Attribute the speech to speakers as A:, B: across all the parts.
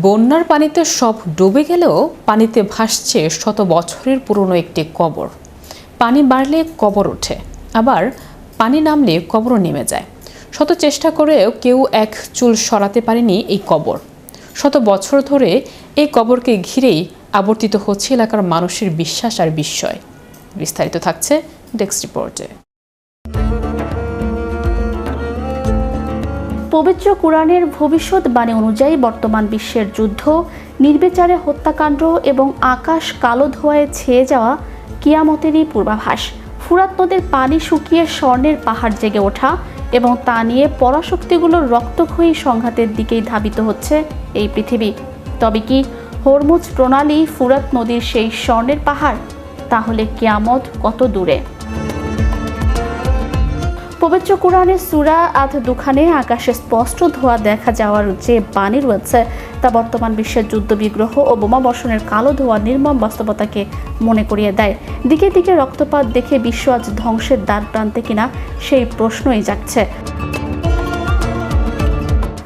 A: বন্যার পানিতে সব ডুবে গেলেও পানিতে ভাসছে শত বছরের পুরনো একটি কবর। পানি বাড়লে কবর ওঠে, আবার পানি নামলে কবরও নেমে যায়। শত চেষ্টা করেও কেউ এক চুল সরাতে পারেনি এই কবর। শত বছর ধরে এই কবরকে ঘিরেই আবর্তিত হচ্ছে এলাকার মানুষের বিশ্বাস আর বিস্ময়। বিস্তারিত থাকছে ডেস্ক রিপোর্টে।
B: পবিত্র কুরআনের ভবিষ্যৎবাণী অনুযায়ী বর্তমান বিশ্বের যুদ্ধ, নির্বিচারে হত্যাকাণ্ড এবং আকাশ কালো ধোঁয়ায় ছেয়ে যাওয়া কিয়ামতেরই পূর্বাভাস। ফুরাত নদীর পানি শুকিয়ে স্বর্ণের পাহাড় জেগে ওঠা এবং তা নিয়ে পরাশক্তিগুলোর রক্তক্ষয়ী সংঘাতের দিকেই ধাবিত হচ্ছে এই পৃথিবী। তবে কি হরমুজ প্রণালী ফুরাত নদীর সেই স্বর্ণের পাহাড়? তাহলে কিয়ামত কত দূরে? পবিত্র কুরআনের সূরা আদ-দুখানে আকাশে স্পষ্ট ধোঁয়া দেখা যাওয়ার যে বাণী রয়েছে তা বর্তমান বিশ্বের যুদ্ধ বিগ্রহ ও বোমা বর্ষণের কালো ধোঁয়া নির্মম বাস্তবতাকে মনে করিয়ে দেয়। দিকে দিকে রক্তপাত দেখে বিশ্ব আজ ধ্বংসের দ্বার প্রান্তে কিনা সেই প্রশ্নই জাগছে।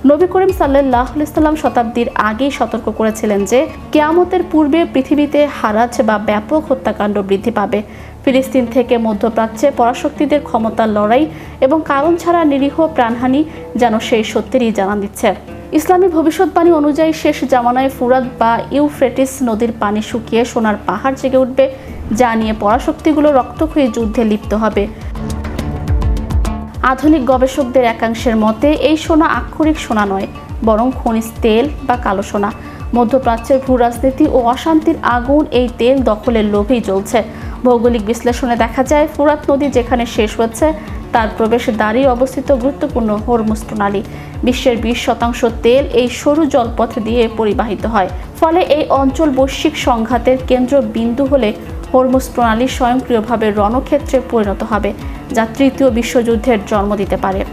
B: নবী করিম সাল্লাল্লাহু আলাইহি সাল্লাম শতাব্দীর আগেই সতর্ক করেছিলেন যে কিয়ামতের পূর্বে পৃথিবীতে হারাজ বা ব্যাপক হত্যাকাণ্ড বৃদ্ধি পাবে। ফিলিস্তিন থেকে মধ্যপ্রাচ্যে পরাশক্তিদের ক্ষমতার লড়াই এবং কারণ ছাড়া নিরীহ প্রাণহানি যেন সেই সত্যেরই জানান দিচ্ছে। ইসলামী ভবিষ্যৎবাণী অনুযায়ী শেষ জামানায় ফুরাত বা ইউফ্রেটিস নদীর পানি শুকিয়ে সোনার পাহাড় জেগে উঠবে, যা নিয়ে পরাশক্তিগুলো রক্তক্ষয়ী যুদ্ধে লিপ্ত হবে। আধুনিক গবেষকদের একাংশের মতে এই সোনা আক্ষরিক সোনা নয়, বরং খনিজ তেল বা কালো সোনা। মধ্যপ্রাচ্যের ভূ রাজনীতি ও অশান্তির আগুন এই তেল দখলের লোভেই জ্বলছে। ভৌগোলিক বিশ্লেষণে দেখা যায় ফুরাত নদী যেখানে শেষ হচ্ছে তার প্রবেশ দ্বারেই অবস্থিত গুরুত্বপূর্ণ হরমুজ প্রণালী। বিশ্বের 20% তেল এই সরু জলপথ দিয়ে পরিবাহিত হয়। ফলে এই অঞ্চল বৈশ্বিক সংঘাতের কেন্দ্রবিন্দু হলে হরমুজ প্রণালী স্বয়ংক্রিয়ভাবে রণক্ষেত্রে পরিণত হবে, যা তৃতীয় বিশ্বযুদ্ধের জন্ম দিতে পারে।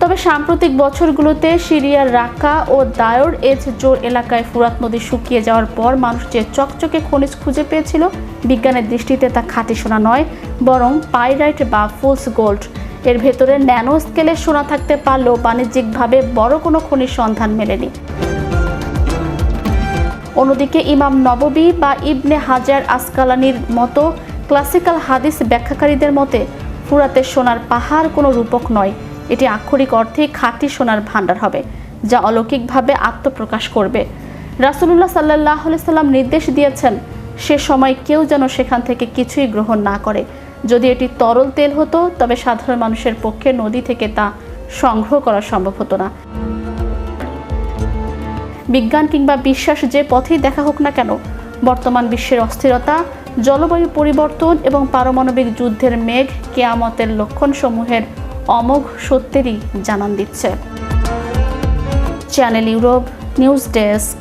B: তবে সাম্প্রতিক বছরগুলোতে সিরিয়ার রাক্কা ও দায়র এজ জোর এলাকায় ফুরাত নদী শুকিয়ে যাওয়ার পর মানুষ যে চকচকে খনিজ খুঁজে পেয়েছিল, বিজ্ঞানের দৃষ্টিতে তা খাঁটি সোনা নয়, বরং পাইরাইট বা ফুলস গোল্ড। এর ভেতরে ন্যানো স্কেলের সোনা থাকতে পারলেও বাণিজ্যিকভাবে বড় কোনো খনির সন্ধান মেলেনি। অন্যদিকে ইমাম নববী বা ইবনে হাজার আসকালানির মতো ক্লাসিক্যাল হাদিস ব্যাখ্যাকারীদের মতে ফুরাতের সোনার পাহাড় কোনো রূপক নয়, এটি আক্ষরিক অর্থে খাঁটি সোনার ভাণ্ডার হবে, যা অলৌকিকভাবে আত্মপ্রকাশ করবে। রাসূলুল্লাহ সাল্লাল্লাহু আলাইহি সাল্লাম নির্দেশ দিয়েছেন সে সময় কেউ যেন সেখান থেকে কিছুই গ্রহণ না করে। যদি এটি তরল তেল হতো তবে সাধারণ মানুষের পক্ষে নদী থেকে তা সংগ্রহ করা সম্ভব হতো না। বিজ্ঞান কিংবা বিশ্বাস যে পথেই দেখা হোক না কেন, বর্তমান বিশ্বের অস্থিরতা, জলবায়ু পরিবর্তন এবং পারমাণবিক যুদ্ধের মেঘ কিয়ামতের লক্ষণসমূহের অমোঘ সত্যেরই জানান দিচ্ছে। Channel Europe news desk.